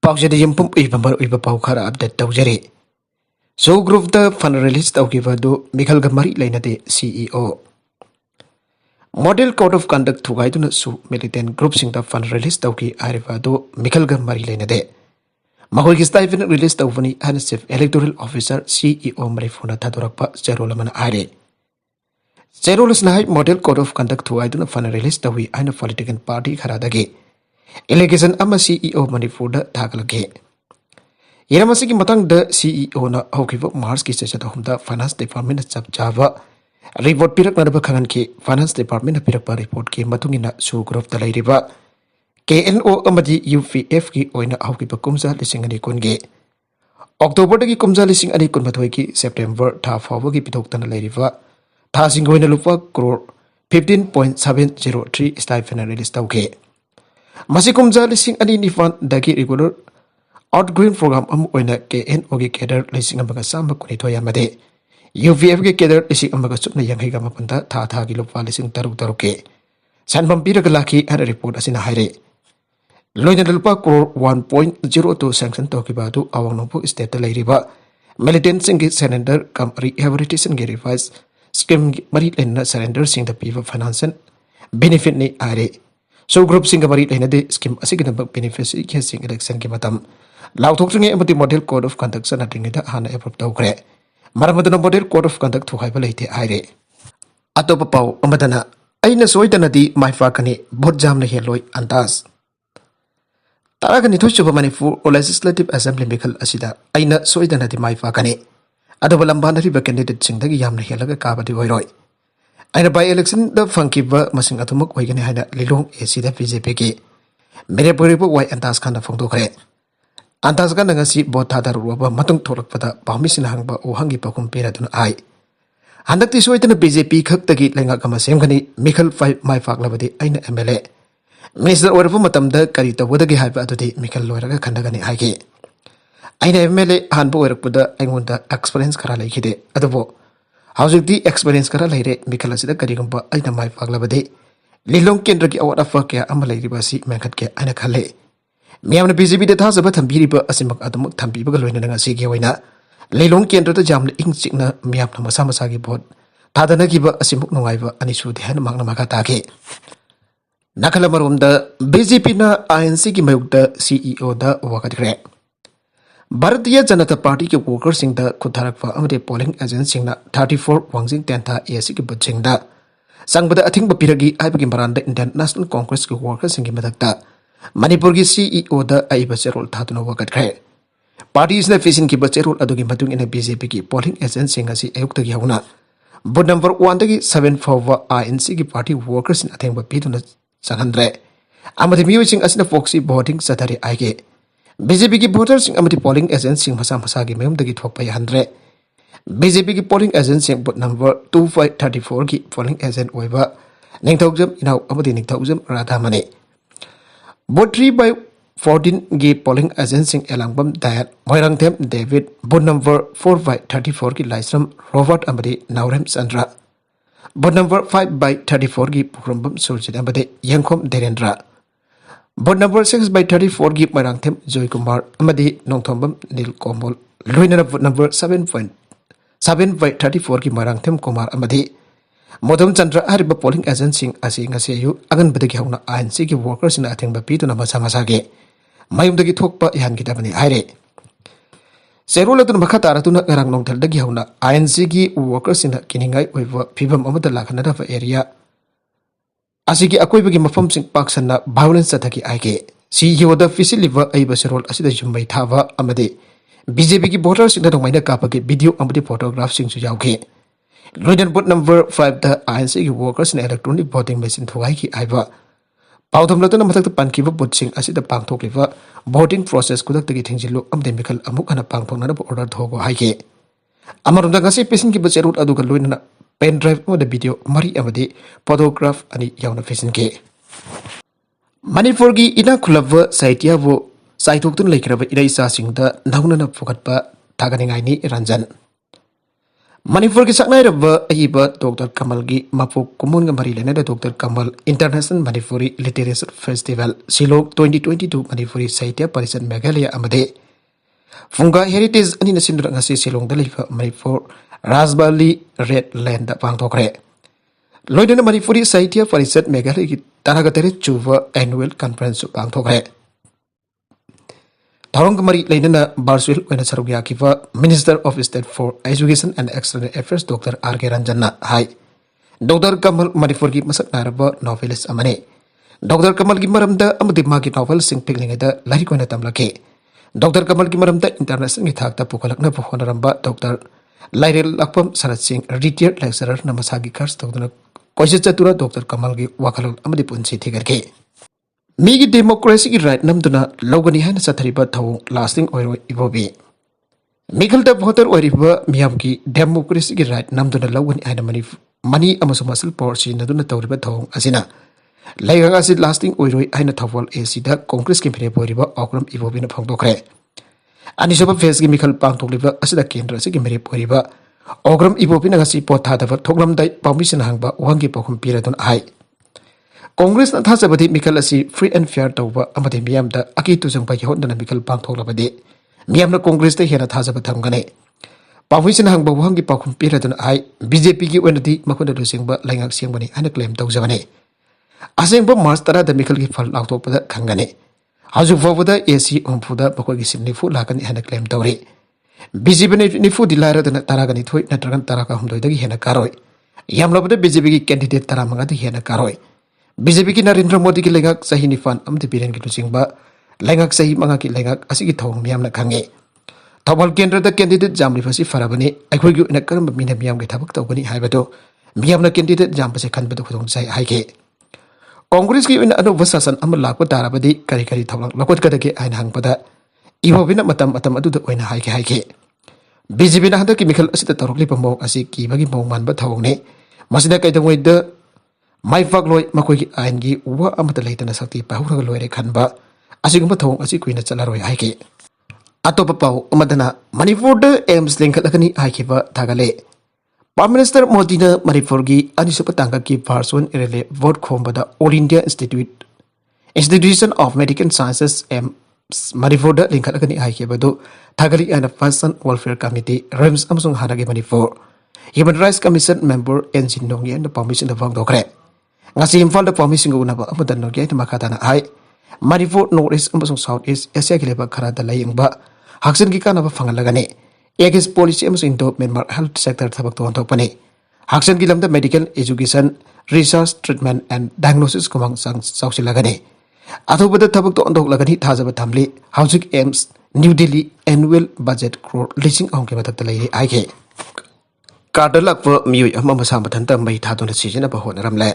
Pausada Yimpum Ibamber Ibapaukhara update Taujari. So group the fund release Taukivadu Mikhail Gamari Lainade CEO. Model Code of Conduct to Gaiduna Su militant groups in the fund release Tauki Arivado Mikhail Gamari Lainade. Mahogi Stephen released Tauvani Hansif Electoral Officer CEO Marifuna Taturapa Zerolaman Are. Zerolas Night Model Code of Conduct to Gaiduna fund release Tawi and a political party Haradagi. Election ama CEO Manipurda Tagalage. Yeramasiki Matang the CEO na Hokivo Mars ki session of the Finance Department of Java. Report Pirak Nadabakan ki Finance Department of Pirapa report ki Matungina Su Group the Ladiva. KNO Amadi UVF ki Oina Hokipa Kumza Lising and Ikunge. October the Kumza Lising and Ikunmatoiki September Ta Fawagi Pitoktan Ladiva. Tasing Goina Lupa crore 15.703 stipend release Tauke. Masikumza Lising ani nifan dagi regular outgoing program oina KNO ge cadre lising amaga samba kunitoya made UVF ge cadre lising amaga supna yangai ga mapanda tha gi lupa lising taruk ke sanbam pira ga laki ana report asina haire loina lupa crore 1.02 sanction to ki badu awang nopu state lairiba militant sing ge surrender kam rehabilitation ge revise scheme mari lenna surrender sing the piva financial benefit ni are. So group Singapore Lenade scheme a significant beneficiary casing election Kimatam. Lautoking a model code of conduct and nothing at Hana Eproptogre. Maramadana model code of conduct to hyperlate Ire. Atopapau, Amadana. Aina soitanadi, my fakani, Bodjam Heloi and Das. Taragani Tushubamanifu or legislative assembly Mikal Asida. Aina soitanadi, my fakani. Adobalambana river candidate sing the Yam Helaga Kabadi Roy. I by election the funky masing atomuk wagon had a little AC the PJP. Merepuripo white and task kind of Fondore. Antasganagasi botada rubber matung torok for the Bamisin Hangba or Hangi Pakum Peratun I. And that is why the BJP cooked the gate Langakama Semgani, Mikhail 5 my faglabadi, Aina MLA. Minister Orvumatam the Karita Wodagi Hyper today, Mikhail Loraga Kandagani Hage. Aina MLA Hanbo Erpuda, I want the experience Karala Hide, Adabo. How's the experience Karalaire, Mikalasida Karigamba, Aina my faglabade. Lilong Kendriki out of Fakia, Amalay Ribasi, Mankatke, Anakale. Miam the BZB that has about Tambiriba, Asimak Adamu, Tampiba, Lena Sigawina. Lilong Kendra the Jam, Ink Signa, Miam Namasamasagi board. Tadanagiba, Asimuk Noiva, and issue the hand Magna Makatake. Nakalamarum the BZP na INC Gimak the CEO the Wakatre. Bharatiya Janata Party के workers Singh द खुदारक अमरे polling agent Singh न 34 Wangjing Tentha AC के बच्चिंग the संग बदा a thing बपिरगी आइब के मरान द इंडियन नेशनल कांग्रेस के workers सिंह के मदकता मणिपुर की CEO द आइब से रोल था तुनो वकत खरे पार्टी इसने फेसिंग की बच्चे रोल अदुगी मतुंग इन बीजेपी की polling agent सिंह असी अयुक्त की होना बुध नंबर 1 तक 74 INC की पार्टी workers इन अथिंग बपिरु न संगंद्रे अमरे म्यूजिंग असने फोक्सी voting सतारे आगे BJP की voters amati polling agents sing masa ki mayum dagi thokpa handre BJP की polling agents sing booth number 2534 की polling agent oiba ningthaujam inau amati ningthaujam radhamane booth 3/14 की polling agents sing elangbam dayat moirangthem David booth number 4534 की laisram Robert amati naurem Sandra booth number 5/34 की pukrambam surjit amati yangkhom Derendra Board number 6/34 gi Marangthem Joy Kumar amadi Nongthombam Nil Komol Loina vote number 7.7/34 gi Marangthem Kumar amadi Modam Chandra Hariba polling agent sing asing aseyu agan badagi hauna ANC gi workers in athing ba pitu na masa ge mayum dagi thokpa ihan ki tabani aire Serula tun makha taratuna ngarang nongthal dagi hauna ANC gi workers in kiningai oiwa phibam amada lakhana fa area Asigi akoi bagi mafam sing paksana violence athaki aige CEO da faciliver aiba serol asida jumbai thava amade BJP ki voters in the domaina kapagi video amadi photograph sing su yauke Loidan booth number 5 the INC ki workers in electronic voting machine thuai ki aiba Paudam latana mathak pankiba booth sing asida pangthokliva voting process kudak tagi thingjilu amde mikal amuk ana pangthokna order thogo haike Amarunda ngasi pesin ki bacherut aduga loina pen drive mo the video mari amadi photograph ani yauna facing ke Manipur gi ina khulava saitia wo saithoktun leikraba ida isa singda nauna na phukatpa thaganingai ni ranjan Manipur ki saknai raba ahiba Dr. Kamal gi mapu kumun ga mari lena Dr. Kamal International Manipuri Literature Festival Silong 2022 Manipuri Sahitya Parishad Meghalaya amade Funga Heritage ani na sindra ngasi Silong da leifa Manipur Rasbali Red Land da pangthokre Loidana Manipuri Sahitya Parishad Meghalaya ki taragatare chuva annual conference pangthokre Tarong Mari Lainana Barswil when a Sarugiakiva, Minister of State for Education and External Affairs, Dr. R.K. Ranjana. Hi. Dr. Kamal Manipurgi Masak Naraba novelist Amane. Dr. Kamal Gimaramda Amadimaki novel sing picking the Larikona Tamlake. Dr. Kamal Gimaramda International Gitakta Pukalakna Puhonaramba, Dr. Lairil Lakpam Sarat Singh, retired lecturer Namasagi Kars, Dr. Koisatura, Dr. Kamalgi Wakalal Amadipunsi Tigerke. Migi democracy right namduna logani haina sathariba thawong lasting oiro ibobi Mikal da voter oiriba miyamki democracy right namduna logani haina mani amasu masal porsi naduna tawriba thawong asina laigang asi lasting oiro haina thawol AC da congress ki phire oiriba okram ibobi na phangdokre anisaba face gi mikal pangthokliba asida kendra si gi mere oiriba okram ibobi na gasi potha da thoklam dai permission hangba wangi pokhum piradun ai Congress na thasabadi Mikal asi free and fair tawba amade miyam da aki tujang pa hotna Mikal pangthoklabadi miyam na Congress te hena thasaba thamgane Pawisen hangba wangi pakhum piradun ai BJP gi wenadi makunda dosingba laingak singbani ana claim tawjabane asengba March tara da Mikal gi phal lautokpada khangane haju fawada AC umpuda bakoi gi sinni fu lakani ana claim tawri BJP ni fu dilara da taragani thoi natragan taraka humdoi dagi hena karoi yamlabada BJP gi candidate taramanga da hena karoi BJP ki Narendra Modi ki lengak sahi nifan amde biren ki lusingba lengak sahi manga ki lengak asigi thong miyam na khange thawal kendra da candidate jamli fasi farabani aikhoi gi na karam mina miyam ge thabak tawbani haibado miyam na candidate jam pase khan bado khudong sai haike Congress ki ina anu vasasan am lakwa darabadi kari kari thawlang lakot kadake ain hangpada ibobina matam adu da oina haike BJP na handa ki mikal asita tarokli pamok asi ki bagi mong manba thawong ne masida kaidongoi da Mai Fagloi Makogi Aingi wa amata leitana sakti pahura loire khanba asigumba thong asi kuina chalaroi haike atopa pau amadana Manipur da aims linkadakani haikiba thagale Prime Minister Modi na Manipur gi anisupa tangka ki parson irele vote khombada All India Institution of Medical Sciences Manipur da linkadakani haikiba do thagali ana Person Welfare Committee REMS amsung hanagi Manipur Human Rights Commission member Enjin Nongi and the permission of Vangdokre Ngasi Imphal da permission unaba amadan nogi ta makatana ai Manipur North East amsung South East Asia kileba khara da layingba haksin gi kana ba fangalagani egis policy amsung indo Myanmar health sector thabak to antopani haksin gi lamda medical education research treatment and diagnosis kumang sang sausilagani athobada thabak to antok lagani thajaba thamli housing aims New Delhi annual budget crore Lising ongke batak talai aike Kadalak miui ama masama thanta mai thaduna sijina ba honaramle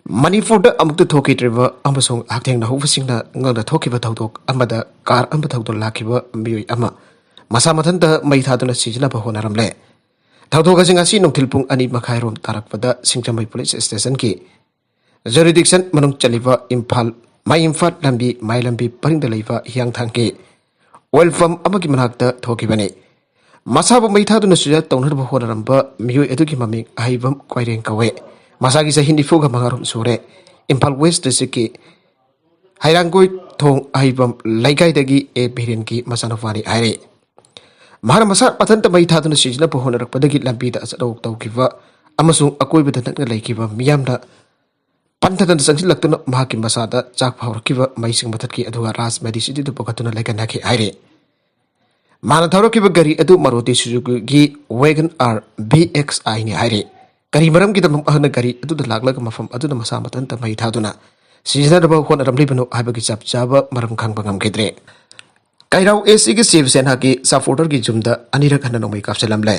Manipur da amukta thoki triba amasung haktheng na hofsingna ngangda thokiba tawdok amada kar amba tawdol lakiba miui ama masama thanta mai thaduna sijina ba honaramle tawdok asinga si nongthilpung ani makhairom tarakpada singchamai police station ki jurisdiction manung chaliba Imphal lambi paringda leiba hiang thangki welfam amagi manakta thokibane Masabu maithaduna suja taunarba honaramba mioi eduki maming ahibam kwaireng kawe masagi sa hindi fuga mangarum sure Imphal West district ki hairangkoi thong ahibam laikai dagi e biren ki masanofani aire mahar masar pathanta maithaduna sijna po honarakpadagi lambi da asadok tawkiwa amasung akoi bedanatna laikiwa miyamna Pantadan sangsi laktuna mahaki masada chak phawrkiwa maising mathatki aduga ras medicity du pokatuna laikanaki aire Mana thawrakiba gari adu Maruti Suzuki Wagon R BXI ni haire gari maram ki tamam ahna gari adu da laglaga mafam adu da masa matan ta mai thaduna sijna da ba hon ramli bano habagi chap chaba maram khang bangam kedre kairau AC ki Shiv Sena ki supporter ki jumda anirak hana nomai kapselam le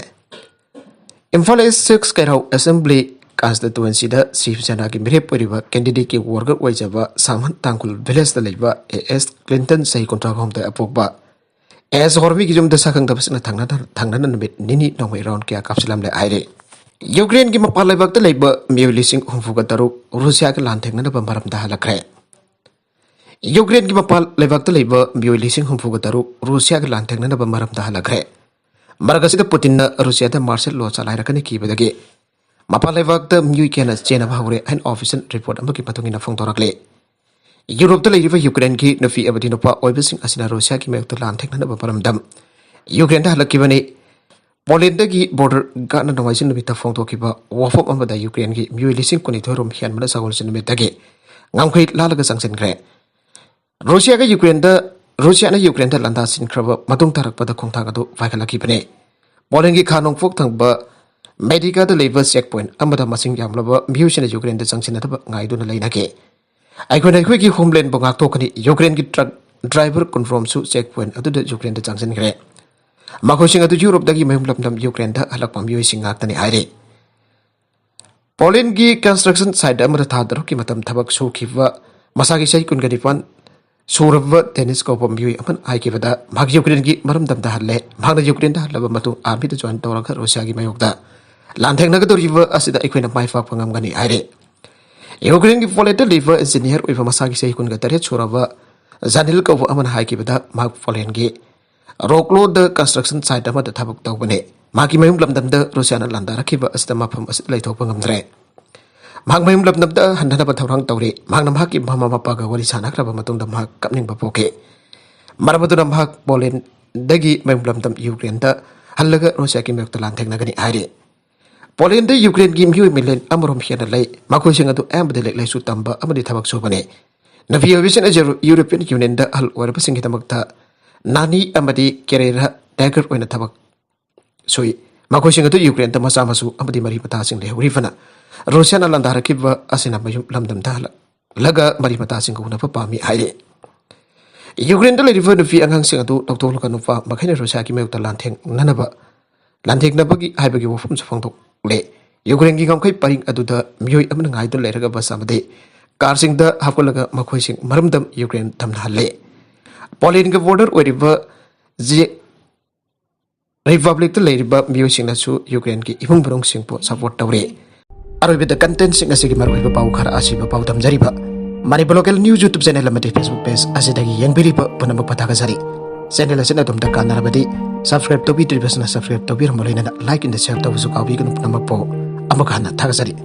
Imphal S6 kairau assembly constituency da Shiv Sena ki mere poriba candidate ki worker waijaba Samhan Tangkul village da leiba AS Clinton sahi contract hom ta apokba As Horvi Gizum the second of Tangana bit Nini no way round Kia Capsulam le Aire. Ukraine give Mapan Leibakta Leiba Lising Humfugataru, Russia Lanthengnanaba Maram da hallakkhre. Ukraine give Mapan Leibakta Leiba Lising Humfugataru, Russia Lanthengnanaba Maram da hallakkhre. Maragasi Putin Russia martial law Salarakani Kibadagi. Mapan Leibakta Ukraine Chena Haure and official report Amaki Patungina Fontorakle. Europe the Leiba Ukraine ki Nafi Abadinopa Oibising Asina Russia ki Mek to Lanthengnanaba Paramdam. Ukraine hallakkhre Polandagi border Ghana Novisin Vita Fontokiba, Wafop Amada Ukraine ki Lising Konitorum Hian Manasagos in Metagi. Ngamkait Lalaga Sanction Gre. Russia Ukraine Russia and Ukraine Landasin Kraba Matung Tarak Pada Kontagado Vakalakipane. Polangi Kanong Foktang Ba Medica the labor checkpoint Amada Masing Yamlava Musin Ukraine the Sanction Naiduna Lainake. I could a quickie homeland Bongak Tokani Ukraine truck driver confirm su checkpoint at the Ukraine the Sanction Gre. Makosing at Europe the Gimam Ukraine Halakpam using Actani Hide. Polangi construction site Amada Tadaroki Matam Tabak Su Kiva Masaki Saikun Gadifan. Surava tennis ko pambiwi aman ay kibada mag Ukraine gi maram dam dahalle mag Ukraine da laba matu army to join tawra Russia gi mayokda Lanthengnanaba river asida ikoina mai fa pangam gani aire Ukraine gi foleta liver engineer uiva masagi sei kun gatare surava zanil ko aman hay kibada mag folen gi roklo the construction site ama da thabak tawbane magi mayum lamdam da Russia na landara kiba asida mafam asid laithok pangam dre Mag mayum labnabda handana bathawrang tawre magnam haki mama mapaga wari sanakraba matungda mahak kapning bapoke maramaduna mahak Poland dagi mayum labdam Ukraine da hallaga Russia ki mekta Lanthengnagani aire Poland da Ukraine gi myu milen amrom hiana lay makoi singa du ambde lek lay su tamba amadi thabak sobane navi vision ajer European Union da hal warba singi tamakta nani amadi kerera dagger oina thabak sui makoi singa du Ukraine da masa masu amadi mari mata sing le rifana Russia na landara kiba asina mayum lamdam dala laga mari mata sing ko na pami haire Ukraine da river no fi angang sing atu doktor kan fa makhaina Russia ki mek ta Lanthengnanaba gi haibagi wofum safang tok le Ukraine gi ngamkai paring adu da myoi amna ngai do leraga basamade kar sing da hakolaga makhoi sing maramdam Ukraine tamna halle Poland ga border weriba je Republic da leriba myoi sing na su Ukraine gi ibung burung sing po support tawre Aroy the content sing asigi maroi ba pau khara asiba pau tamjariba mari local news YouTube channel amati Facebook page asidagi yangbiriba punam pathaga sari channel asina tum da kanarabadi subscribe to be subscribe to be like in the share to su kawi kan punam po amakana thaga sari